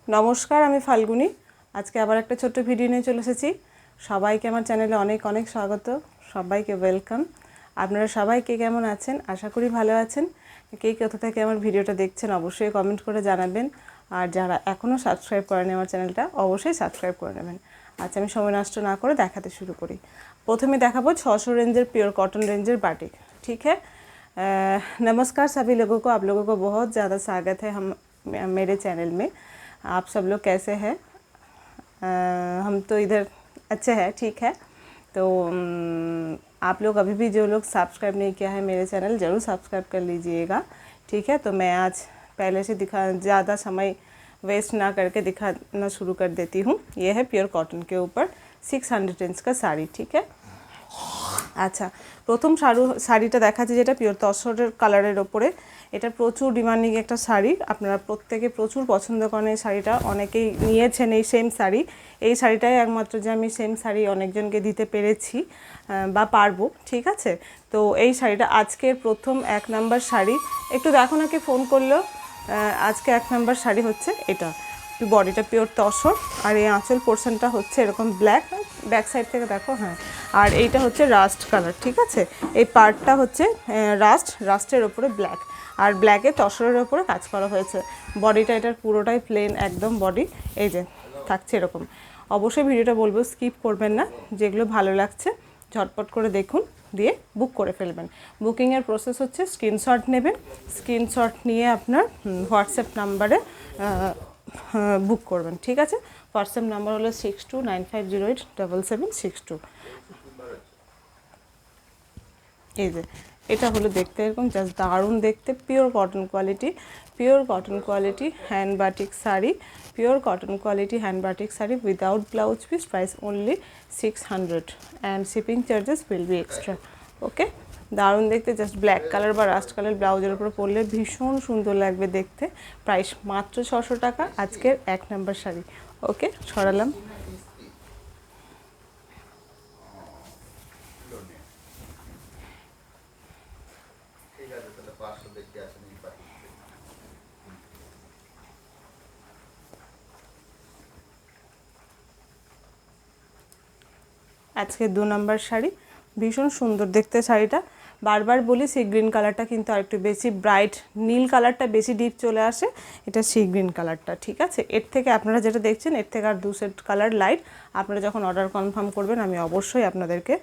নমস্কার, আমি ফাল্গুনি। আজকে আবার একটা ছোট্ট ভিডিও নিয়ে চলে এসেছি। সবাইকে আমার চ্যানেলে অনেক অনেক স্বাগত, সবাইকে ওয়েলকাম। আপনারা সবাই কে কেমন আছেন? আশা করি ভালো আছেন। কে কোথা থেকে আমার ভিডিওটা দেখছেন অবশ্যই কমেন্ট করে জানাবেন। আর যারা এখনও সাবস্ক্রাইব করেনি আমার চ্যানেলটা অবশ্যই সাবস্ক্রাইব করে নেবেন। আচ্ছা, আমি সময় নষ্ট না করে দেখাতে শুরু করি। প্রথমে দেখাবো 600 ranger pure cotton ranger batik. ठीक है, नमस्कार सभी लोगों को। आप लोगों को बहुत ज़्यादा स्वागत है मेरे चैनल में। आप सब लोग कैसे हैं? हम तो इधर अच्छे हैं, ठीक है। तो आप लोग अभी भी जो लोग सब्सक्राइब नहीं किया है मेरे चैनल ज़रूर सब्सक्राइब कर लीजिएगा, ठीक है। तो मैं आज पहले से ज़्यादा समय वेस्ट ना करके दिखाना शुरू कर देती हूँ। ये है प्योर कॉटन के ऊपर 600 रेंज का साड़ी, ठीक है। আচ্ছা, প্রথম শাড়িটা দেখাচ্ছি যেটা পিওর তসরের কালারের ওপরে। এটা প্রচুর ডিমান্ডিং একটা শাড়ি, আপনারা প্রত্যেকে প্রচুর পছন্দ করেন এই শাড়িটা। অনেকেই নিয়েছেন এই সেম শাড়ি। এই শাড়িটাই একমাত্র যে আমি সেম শাড়ি অনেকজনকে দিতে পেরেছি বা পারবো, ঠিক আছে। তো এই শাড়িটা আজকের প্রথম 1 নাম্বার শাড়ি। একটু দেখো না কে ফোন করলো। আজকে 1 নাম্বার শাড়ি হচ্ছে এটা। বডিটা পিওর তসর, আর এই আঁচল পোর্শনটা হচ্ছে এরকম ব্ল্যাক, ব্যাক সাইড থেকে দেখো, হ্যাঁ। আর এইটা হচ্ছে রাস্ট কালার, ঠিক আছে। এই পার্টটা হচ্ছে রাস্টের ওপরে ব্ল্যাক, আর ব্ল্যাকে তসরের ওপরে কাজ করা হয়েছে। বডিটা এটার পুরোটাই প্লেন একদম বডি, এই যে থাকছে এরকম। অবশ্যই ভিডিওটা বলবো স্কিপ করবেন না, যেগুলো ভালো লাগছে ঝটপট করে দেখুন, দিয়ে বুক করে ফেলবেন। বুকিংয়ের প্রসেস হচ্ছে স্ক্রিনশট নেবেন, স্ক্রিনশট নিয়ে আপনার হোয়াটসঅ্যাপ নাম্বারে বুক করবেন, ঠিক আছে। হোয়াটসঅ্যাপ নাম্বার হলো 6295087762। এই যে এটা হলো দেখতে এরকম, জাস্ট দারুণ দেখতে। Pure cotton quality hand batik sari, pure cotton quality hand batik sari without blouse piece. Price only 600 and shipping charges will be extra. Okay, দারুণ দেখতে, জাস্ট ব্ল্যাক কালার বা রাস্ট কালার ব্লাউজের উপরে পরলে ভীষণ সুন্দর লাগবে দেখতে। প্রাইস মাত্র 600 টাকা, আজকের 1 নাম্বার শাড়ি। ওকে, ছড়ালাম। আজকে 2 নাম্বার শাড়ি, ভীষণ সুন্দর দেখতে শাড়িটা। বারবার বলি সি গ্রিন কালারটা কিন্তু আরেকটু বেশি ব্রাইট, নীল কালারটা বেশি ডিপ চলে আসে, এটা সি গ্রিন কালারটা, ঠিক আছে। এর থেকে আপনারা যেটা দেখছেন এর থেকে আর 2 সেট কালার লাইট। আপনারা যখন অর্ডার কনফার্ম করবেন আমি অবশ্যই আপনাদেরকে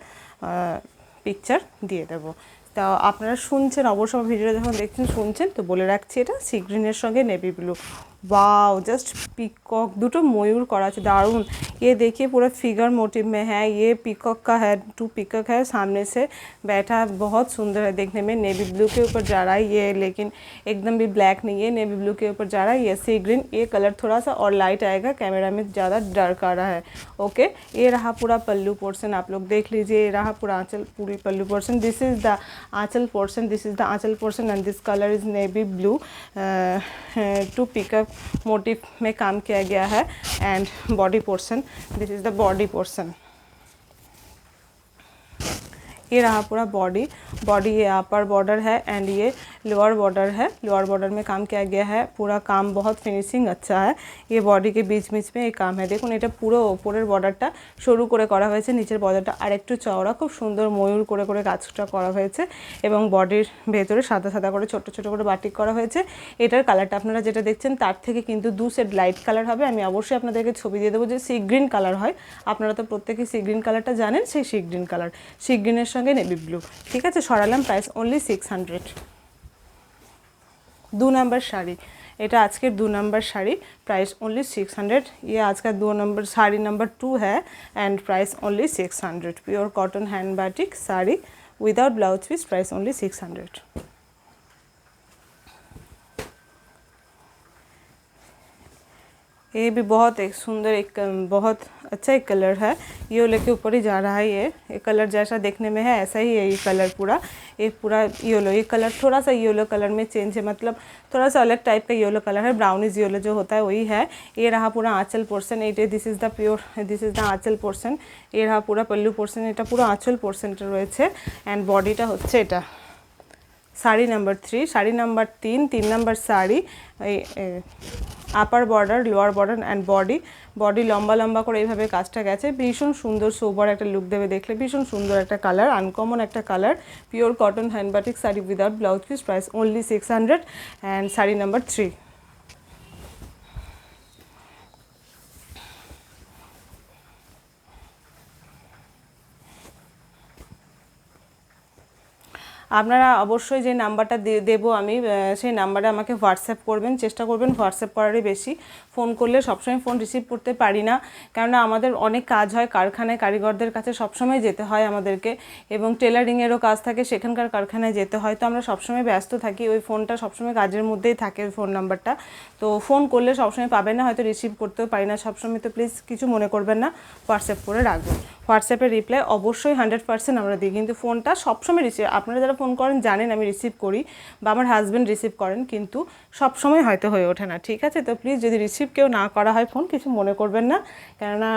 পিকচার দিয়ে দেবো। তা আপনারা শুনছেন অবশ্যই, ভিডিওটা যখন দেখছেন শুনছেন, তো বলে রাখছি এটা সি গ্রিনের সঙ্গে navy blue. Wow, just peacock, दुटो मयूर करा है, दारुण। ये देखिए पूरा फिगर मोटिव में है, ये पीकॉक का है, 2 पीकॉक है सामने से बैठा, बहुत सुंदर है देखने में। नेवी ब्लू के ऊपर जा रहा है ये, लेकिन एकदम भी ब्लैक नहीं है, नेवी ब्लू के ऊपर जा रहा है। ये सी ग्रीन, ये कलर थोड़ा सा और लाइट आएगा, कैमरा में ज़्यादा डार्क आ रहा है। ओके, ये रहा पूरा पल्लू पोर्शन, आप लोग देख लीजिए। ये रहा पूरा आंचल, पूरी पल्लू portion. This is the aanchal portion, this is the aanchal portion and this colour is navy blue. 2 peacock motif में काम किया गया है and body portion, this is the body portion. ये रहा पूरा बॉडी, ये अपर बॉर्डर है एंड ये लोअर बॉर्डर है। लोअर बॉर्डर में काम किया गया है, पूरा काम बहुत फिनिशिंग अच्छा है। ये बॉडी के बीच बीच में ये काम है, देखুন এটা পুরো উপরের বর্ডারটা সরু করে করা হয়েছে, নিচের বর্ডারটা আরেকটু চওড়া, খুব সুন্দর ময়ূর করে করে কাজটা করা হয়েছে এবং বডির ভেতরে সাদা সাদা করে ছোট ছোট করে বাটিক করা হয়েছে। এটার কালারটা আপনারা যেটা দেখছেন তার থেকে কিন্তু 2 সেট লাইট কালার হবে। আমি অবশ্যই আপনাদেরকে ছবি দিয়ে দেবো যে সি গ্রিন কালার হয়, আপনারা তো প্রত্যেকেই সি গ্রিন কালারটা জানেন, সেই সি গ্রিন কালার, সি গ্রিনের সঙ্গে নেভি ব্লু, ঠিক আছে। সরালাম, প্রাইস অনলি 600। 2 नंबर শাড়ি, এটা আজকের 2 नंबर শাড়ি, प्राइस ओनली 600। ये आज का 2 नंबर साड़ी नंबर 2 है and price only 600। Pure cotton hand batik sari without blouse piece, price only 600। ये भी बहुत एक सुंदर, एक बहुत अच्छा एक कलर है, येलो के ऊपर ही जा रहा है। ये कलर जैसा देखने में है ऐसा ही है ये कलर पूरा। ये पूरा येलो, ये कलर थोड़ा सा येलो कलर में चेंज है, मतलब थोड़ा सा अलग टाइप का येलो कलर है, ब्राउनिश येलो जो होता है वही है। ये रहा पूरा आंचल portion, this is the pure, this is the aanchal portion. ये रहा पूरा पल्लू पोर्शन, এটা পুরো আঁচল পোর্শনটা রয়েছে অ্যান্ড বডিটা হচ্ছে এটা। Sari number 3, sari number 3 number sari. Upper border, lower border and body লম্বা লম্বা করে এইভাবে কাজটা গেছে। ভীষণ সুন্দর সোবার একটা লুক দেবে দেখলে, ভীষণ সুন্দর একটা কালার, আনকমন একটা colour. Pure cotton hand batik sari without blouse piece, price only 600 and sari number 3। আপনারা অবশ্যই যে নাম্বারটা দেবো আমি, সেই নাম্বারে আমাকে হোয়াটসঅ্যাপ করবেন, চেষ্টা করবেন হোয়াটসঅ্যাপ করারই বেশি। ফোন করলে সবসময় ফোন রিসিভ করতে পারি না, কেননা আমাদের অনেক কাজ হয় কারখানায়, কারিগরদের কাছে সবসময় যেতে হয় আমাদেরকে, এবং টেলারিংয়েরও কাজ থাকে, সেখানকার কারখানায় যেতে হয়। তো আমরা সবসময় ব্যস্ত থাকি, ওই ফোনটা সবসময় কাজের মধ্যেই থাকে ওই ফোন নাম্বারটা। তো ফোন করলে সবসময় পাবেন না, হয়তো রিসিভ করতেও পারি না সবসময়। তো প্লিজ কিছু মনে করবেন না, হোয়াটসঅ্যাপ করে রাখবেন। হোয়াটসঅ্যাপের রিপ্লাই অবশ্যই 100% আমরা দিই, কিন্তু ফোনটা সবসময় রিসিভ, আপনারা যারা ফোন করেন জানেন আমি রিসিভ করি, বা আমার হাজব্যান্ড রিসিভ করেন, কিন্তু সবসময় হয়তো হয়ে ওঠে না, ঠিক আছে? তো প্লিজ যদি রিসিভ কেউ না করা হয় ফোন, কিছু মনে করবেন না, কেননা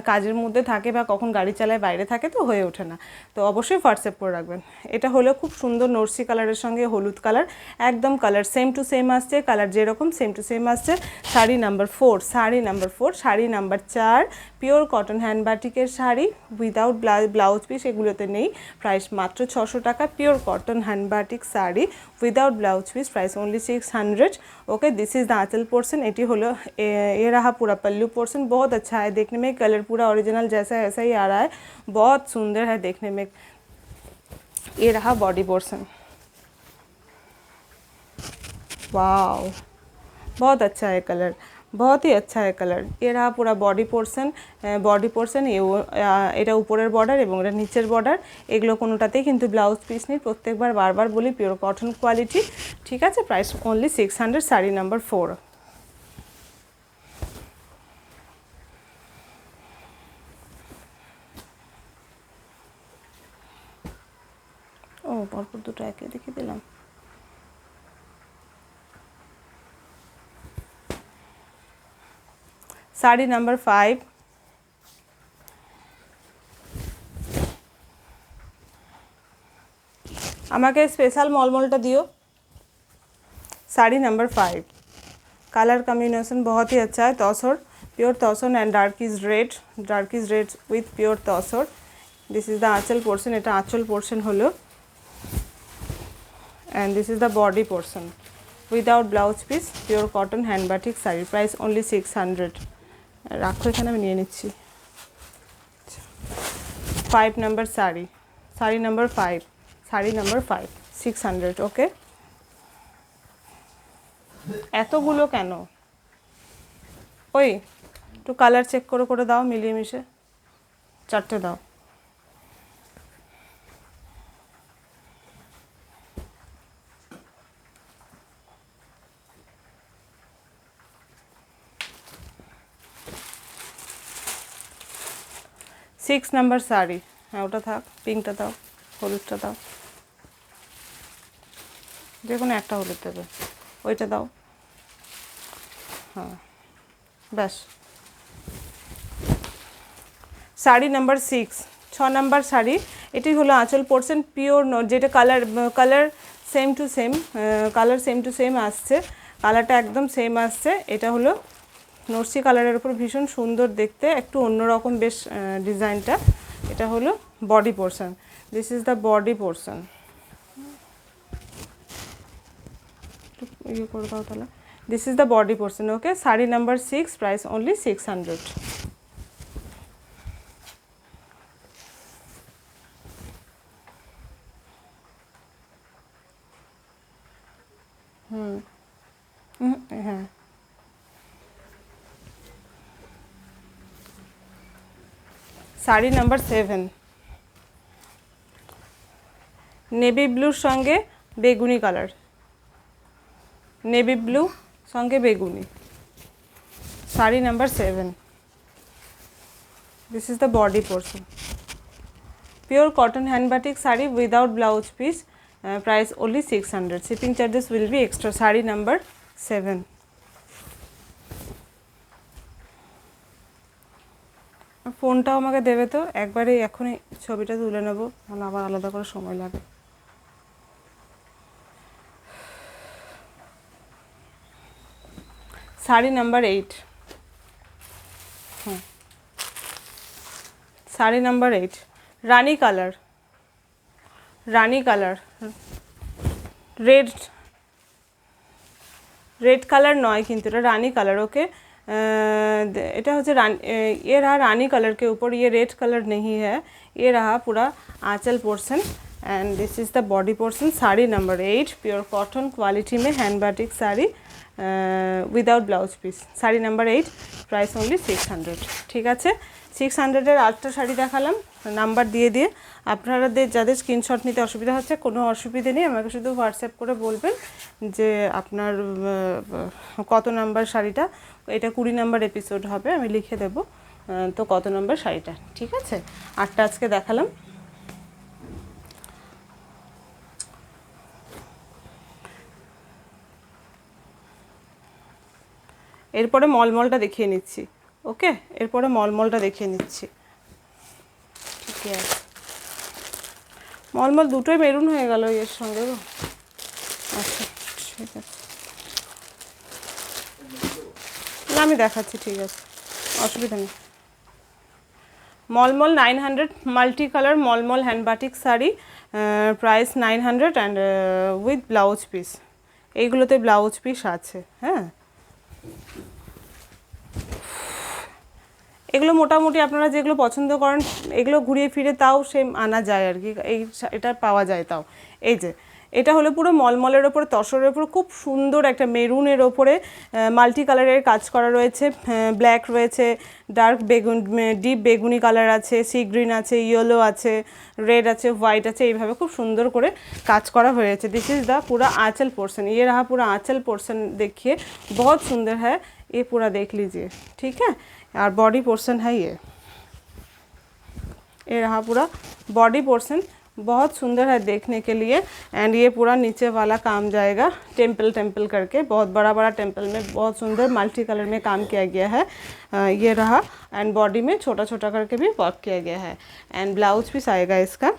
কাজের মধ্যে থাকে বা কখন গাড়ি চালায় বাইরে থাকে, তো হয়ে ওঠে না। তো অবশ্যই হোয়াটসঅ্যাপ করে রাখবেন। এটা হলো খুব সুন্দর নরসি কালারের সঙ্গে হলুদ কালার, একদম কালার সেম টু সেম আসছে, কালার যেরকম সেম টু সেম আসছে। Sari number 4, sari number 4, sari number 4, pure cotton হ্যান্ডবাটিকের শাড়ি উইদাউট ব্লাউজ পিস, এগুলোতে নেই, প্রাইস মাত্র 600 টাকা। Pure cotton hand batik sari without blouse piece, price only 600। Okay, this is the aanchal portion, एटी होलो ये रहा पूरा पल्लू पोर्शन। बहुत अच्छा है देखने में, कलर पूरा ओरिजिनल जैसा ऐसा ही आ रहा है, बहुत सुंदर है देखने में। ये रहा बॉडी पोर्शन, वाओ बहुत अच्छा है कलर, बहुत ही अच्छा है कलर। ये रहा पूरा बॉडी पोर्शन, ये এটা উপরের বর্ডার এবং এটা নিচের বর্ডার, এগুলো কোনোটাতেই কিন্তু ব্লাউজ পিস নেই। প্রত্যেকবার বারবার বলি পিওর কটন কোয়ালিটি, ঠিক আছে? Price only 600, sari number 4। ও পরপর দুটো একে দেখিয়ে দিলাম। শাড়ি নাম্বার 5, আমাকে স্পেশাল মলমলটা দিও। साड़ी नंबर 5, कलर कॉम्बिनेशन बहुत ही अच्छा है, tussar, pure tussar and dark is red with pure tussar. This is the aanchal portion, এটা আঁচল পোর্শন হলো, and this is the body portion without blouse piece, pure cotton hand batik sari, price only 600। রাখো এখানে, আমি নিয়ে নিচ্ছি। 5 number sari, sari number 5, sari number 5, 600। Okay, এতগুলো কেন? ওই একটু কালার চেক করে দাও, মিলিয়ে মিশে 4টে দাও। सिक्स नंबर শাড়ি, হ্যাঁ ওটা থাক, পিঙ্কটা দাও, হলুদটা দাও, যে কোনো একটা হলুদ দেবে, ওইটা দাও, হ্যাঁ ব্যাস। শাড়ি নাম্বার 6, 6 নাম্বার শাড়ি, এটি হলো আঁচল পোর্শন, পিওর যেটা কালার সেম টু সেম আসছে, কালারটা একদম সেম আসছে। এটা হলো নরসি কালারের উপর, ভীষণ সুন্দর দেখতে, একটু অন্যরকম বেশ ডিজাইনটা। এটা হলো body portion, this is the body portion. ইয়ে করে দাও তাহলে, this is the body portion. Okay, sari number 6, price only 600। হ্যাঁ, শাড়ি নাম্বার 7, নেভি ব্লুর সঙ্গে বেগুনি কালার, নেভি ব্লু সঙ্গে বেগুনি, sari number 7। This is the body portion, pure cotton hand batik sari without blouse piece, price only 600, shipping charges will be extra. Sari number 7। ফোনটাও আমাকে দেবে তো, একবারে এখনই ছবিটা তুলে নেবো, মানে আবার আলাদা করে সময় লাগে। শাড়ি নাম্বার 8, শাড়ি নাম্বার 8, রানী কালার, রানী কালার, রেড, রেড কালার নয় কিন্তু এটা রানী কালার। ओके, এটা হচ্ছে ये रहा रानी कलर के ऊपर, ये रेड कलर नहीं है। ये रहा पूरा आंचल portion and this is the body portion. Sari number 8 pure cotton quality में hand batik sari without blouse piece. Sari number 8, price only 600। ঠিক আছে, 600-এর আটটা শাড়ি দেখালাম নাম্বার দিয়ে দিয়ে। আপনাদের যাদের স্ক্রিনশট নিতে অসুবিধা হচ্ছে, কোনো অসুবিধে নেই, আমাকে শুধু হোয়াটসঅ্যাপ করে বলবেন যে আপনার কত নাম্বার শাড়িটা। এটা 20 নাম্বার এপিসোড হবে, আমি লিখে দেব তো কত নাম্বার শাড়িটা। ঠিক আছে, আটটা আজকে দেখালাম। এরপরে মলমলটা দেখিয়ে নিচ্ছি। ওকে, এরপরে মলমলটা দেখিয়ে নিচ্ছি। ঠিক আছে, মলমল দুটোই মেরুন হয়ে গেল এর সঙ্গে গো। আচ্ছা ঠিক আছে, না আমি দেখাচ্ছি, ঠিক আছে, অসুবিধা নেই। Mulmul 900 multi colour mulmul hand batik sari, price 900 and with blouse piece. এইগুলোতে ব্লাউজ পিস আছে। হ্যাঁ, এগুলো মোটামুটি আপনারা যেগুলো পছন্দ করেন এগুলো ঘুরিয়ে ফিরে তাও সেম আনা যায় আর কি, এটা পাওয়া যায় তাও। এই যে এটা হলো পুরো মলমলের ওপরে, তসরের ওপরে খুব সুন্দর একটা মেরুনের ওপরে মাল্টি কালারের কাজ করা রয়েছে। ব্ল্যাক রয়েছে, ডার্ক বেগুন, ডিপ বেগুনি কালার আছে, সি গ্রিন আছে, ইয়েলো আছে, রেড আছে, হোয়াইট আছে, এইভাবে খুব সুন্দর করে কাজ করা হয়েছে। दिस इज़ द पूरा आंचल पोर्शन। ये रहा पूरा आंचल पोर्शन, देखिए बहुत सुंदर है, ये पूरा देख लीजिए। ठीक है, और बॉडी पोर्शन है ये रहा पूरा बॉडी पोर्शन, बहुत सुंदर है देखने के लिए। एंड ये पूरा नीचे वाला काम जाएगा टेम्पल टेम्पल करके, बहुत बड़ा बड़ा टेम्पल में बहुत सुंदर मल्टी कलर में काम किया गया है। ये रहा, एंड बॉडी में छोटा छोटा करके भी वर्क किया गया है। एंड ब्लाउज पीस आएगा इसका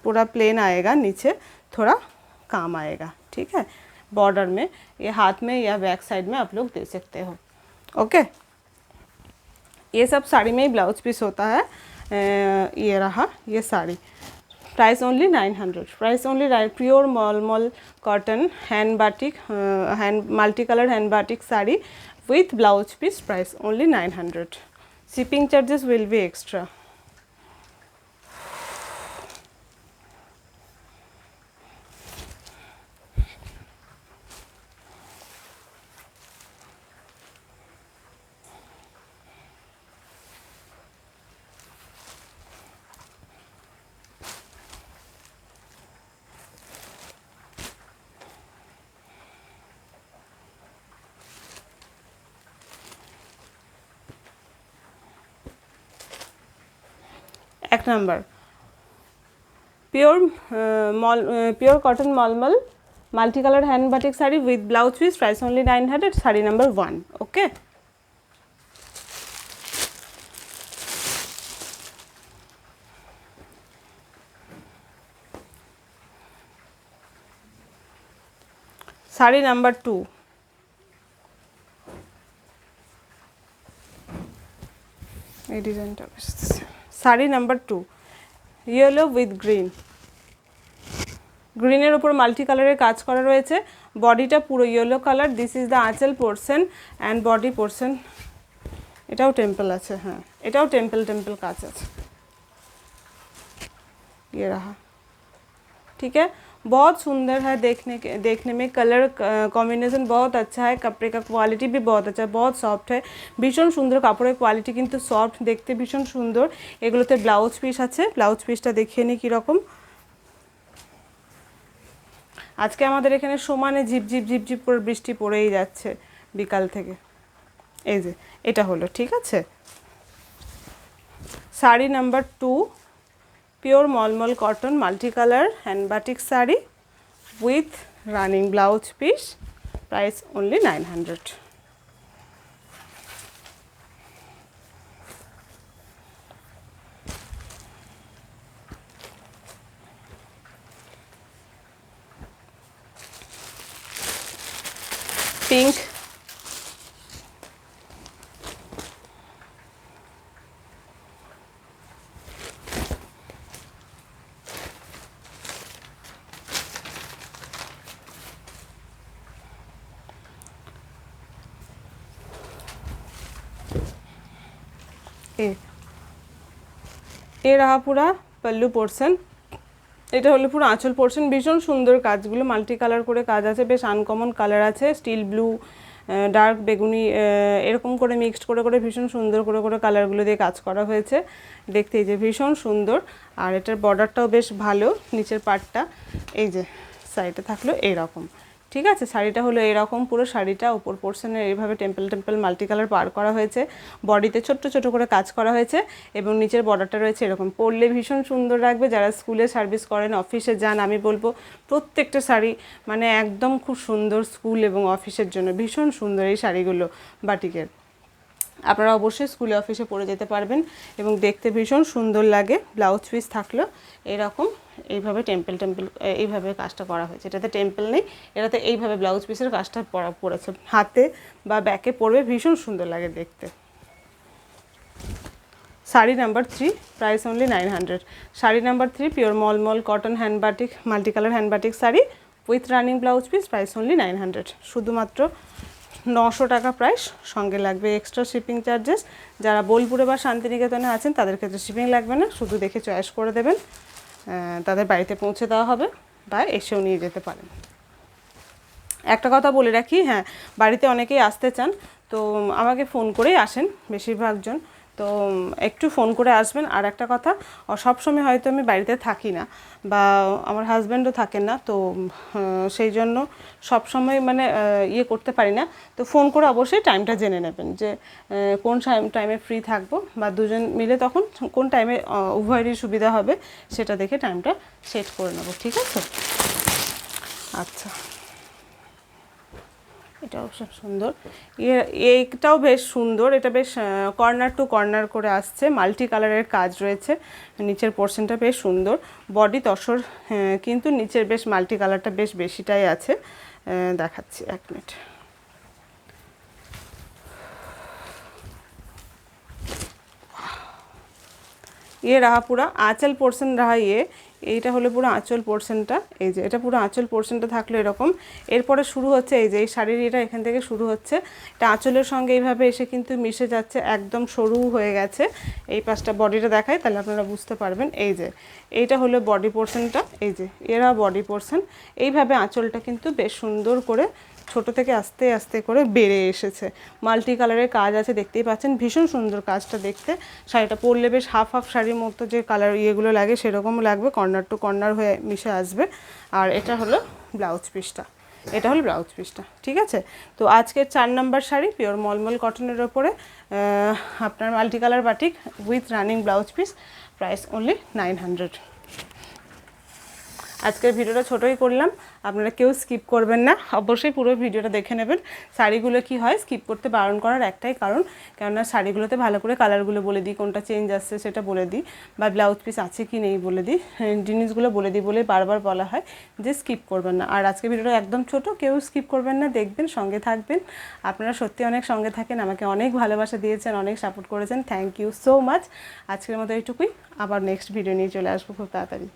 पूरा प्लेन आएगा, नीचे थोड़ा काम आएगा। ठीक है, बॉर्डर में ये हाथ में या बैक साइड में आप लोग दे सकते हो। ओके, ये सब साड़ी में ही ब्लाउज पीस होता है। ये रहा ये sari, price only 900, price only pure mulmul cotton hand batik hand multi colour hand batik sari with blouse piece, price only 900। Shipping charges will be extra. एक number pure cotton mulmul multi colour hand batik sari with blouse piece, price only 900, sari number 1। Okay, sari number 2, এই ডিজাইনটা sari number 2, yellow with green, গ্রিনের উপর multi কালারের কাজ করা রয়েছে। বডিটা পুরো yellow colour. This is the আঁচল পোর্শন অ্যান্ড বডি পোর্শন। এটাও টেম্পল আছে, হ্যাঁ এটাও টেম্পল টেম্পল কাজ আছে। ये रहा, ठीक है, बहुत सुंदर है देखने में, कलर कॉम्बिनेशन बहुत अच्छा है, कपड़े का क्वालिटी भी बहुत अच्छा है, बहुत सॉफ्ट है, भीषण सुंदर কাপড়ের কোয়ালিটি কিন্তু সফট, দেখতে ভীষণ সুন্দর। এগুলোতে ব্লাউজ পিস আছে, ব্লাউজ পিসটা দেখিয়ে নিই কীরকম। আজকে আমাদের এখানে সমানে ঝিপঝিপ ঝিপঝিপ করে বৃষ্টি পড়েই যাচ্ছে বিকাল থেকে। এই যে এটা হলো, ঠিক আছে, sari number 2, pure mulmul cotton multi colour hand batik sari with running blouse piece, price only 900। Pink এ রাহা পুরা পল্লু পোর্শন। এটা হলো পুরো আঁচল পোর্শন। ভীষণ সুন্দর কাজগুলো, মাল্টি কালার করে কাজ আছে, বেশ আনকমন কালার আছে, স্টিল ব্লু, ডার্ক বেগুনি, এরকম করে মিক্সড করে করে ভীষণ সুন্দর করে করে কালারগুলো দিয়ে কাজ করা হয়েছে। দেখতে এই যে ভীষণ সুন্দর। আর এটার বর্ডারটাও বেশ ভালো, নিচের পার্টটা এই যে সাইডে থাকলো এইরকম। ঠিক আছে, শাড়িটা হলো এরকম, পুরো শাড়িটা উপর পোর্শনে এইভাবে টেম্পল টেম্পল মাল্টি কালার পার করা হয়েছে, বডিতে ছোট্ট ছোট করে কাজ করা হয়েছে এবং নিচের বর্ডারটা রয়েছে এরকম। পরলে ভীষণ সুন্দর লাগবে। যারা স্কুলে সার্ভিস করেন, অফিসে যান, আমি বলবো প্রত্যেকটা শাড়ি মানে একদম খুব সুন্দর স্কুল এবং অফিসের জন্য ভীষণ সুন্দর এই শাড়িগুলো বাটিকের। আপনারা অবশ্যই স্কুলে অফিসে পরে যেতে পারবেন এবং দেখতে ভীষণ সুন্দর লাগে। ব্লাউজ পিস থাকলো এরকম, এইভাবে টেম্পল টেম্পল এইভাবে কাজটা করা হয়েছে। এটাতে টেম্পল নেই, এটাতে এইভাবে ব্লাউজ পিসের কাজটা পড়েছে। হাতে বা ব্যাকে পরবে ভীষণ সুন্দর লাগে দেখতে। Sari number 3, price only 900। Sari number 3 pure mulmul cotton hand batik, multi colour hand batik sari with running blouse piece, price only 900। শুধুমাত্র 900 টাকা প্রাইস, সঙ্গে লাগবে এক্সট্রা শিপিং চার্জেস। যারা বোলপুরে বা শান্তিনিকেতনে আছেন তাদের ক্ষেত্রে শিপিং লাগবে না, শুধু দেখে চয়েস করে দেবেন, তাদের বাড়িতে পৌঁছে দেওয়া হবে বা এসেও নিয়ে যেতে পারেন। একটা কথা বলে রাখি, হ্যাঁ বাড়িতে অনেকেই আসতে চান, তো আমাকে ফোন করেই আসেন বেশিরভাগজন, তো একটু ফোন করে আসবেন। আর একটা কথা, সবসময় হয়তো আমি বাড়িতে থাকি না বা আমার হাজব্যান্ডও থাকেন না, তো সেই জন্য সবসময় মানে ইয়ে করতে পারি না। তো ফোন করে অবশ্যই টাইমটা জেনে নেবেন যে কোন টাইমে ফ্রি থাকবো বা দুজন মিলে তখন কোন টাইমে উভয়েরই সুবিধা হবে সেটা দেখে টাইমটা সেট করে নেবো। ঠিক আছে, আচ্ছা এটাও সুন্দর, এইটাও বেশ সুন্দর। এটা বেশ কর্নার টু কর্নার করে আসছে, মাল্টি কালারের কাজ রয়েছে, নিচের পোর্শনটা বেশ সুন্দর, বডি তসর, কিন্তু নিচের বেশ মাল্টি কালারটা বেশ বেশিটাই আছে। দেখাচ্ছি 1 মিনিট। ये रहा पूरा आँचल पोर्शन रहा ये, এইটা হলো পুরো আঁচল পোর্শনটা। এই যে এটা পুরো আঁচল পোর্শনটা থাকলো এরকম। এরপরে শুরু হচ্ছে এই যে এই শাড়ির এটা এখান থেকে শুরু হচ্ছে, এটা আঁচলের সঙ্গে এইভাবে এসে কিন্তু মিশে যাচ্ছে, একদম সরু হয়ে গেছে। এই পাশটা বডিটা দেখায় তাহলে আপনারা বুঝতে পারবেন। এই যে এইটা হলো বডি পোর্শনটা, এই যে এরা বডি পোর্শন। এইভাবে আঁচলটা কিন্তু বেশ সুন্দর করে ছোট থেকে আস্তে আস্তে করে বেড়ে এসেছে, মাল্টি কালারের কাজ আছে, দেখতেই পাচ্ছেন ভীষণ সুন্দর কাজটা দেখতে। শাড়িটা পরলে বেশ হাফ হাফ শাড়ির মতো যে কালার ইয়েগুলো লাগে সেরকম লাগবে, কর্নার টু কর্নার হয়ে মিশে আসবে। আর এটা হলো ব্লাউজ পিসটা, এটা হলো ব্লাউজ পিসটা। ঠিক আছে, তো আজকের 4 নম্বর শাড়ি পিওর মলমল কটনের ওপরে আপনার multi colour batik with running blouse piece, price only 900। আজকের ভিডিওটা ছোটোই করলাম, আপনারা কেউ স্কিপ করবেন না, অবশ্যই পুরো ভিডিওটা দেখে নেবেন। শাড়িগুলো কি হয় স্কিপ করতে বারণ করার একটাই কারণ, কেননা শাড়িগুলোতে ভালো করে কালারগুলো বলে দিই, কোনটা চেঞ্জ আসছে সেটা বলে দিই, বা ব্লাউজ পিস আছে কি নেই বলে দিই, জিনিসগুলো বলে দিই বলে বারবার বলা হয় যে স্কিপ করবেন না। আর আজকের ভিডিওটা একদম ছোট, কেউ স্কিপ করবেন না, দেখবেন, সঙ্গে থাকবেন। আপনারা সত্যি অনেক সঙ্গে থাকেন, আমাকে অনেক ভালোবাসা দিয়েছেন, অনেক সাপোর্ট করেছেন, থ্যাংক ইউ সো মাচ। আজকের মতো এইটুকুই, আবার নেক্সট ভিডিও নিয়ে চলে আসবো খুব তাড়াতাড়ি।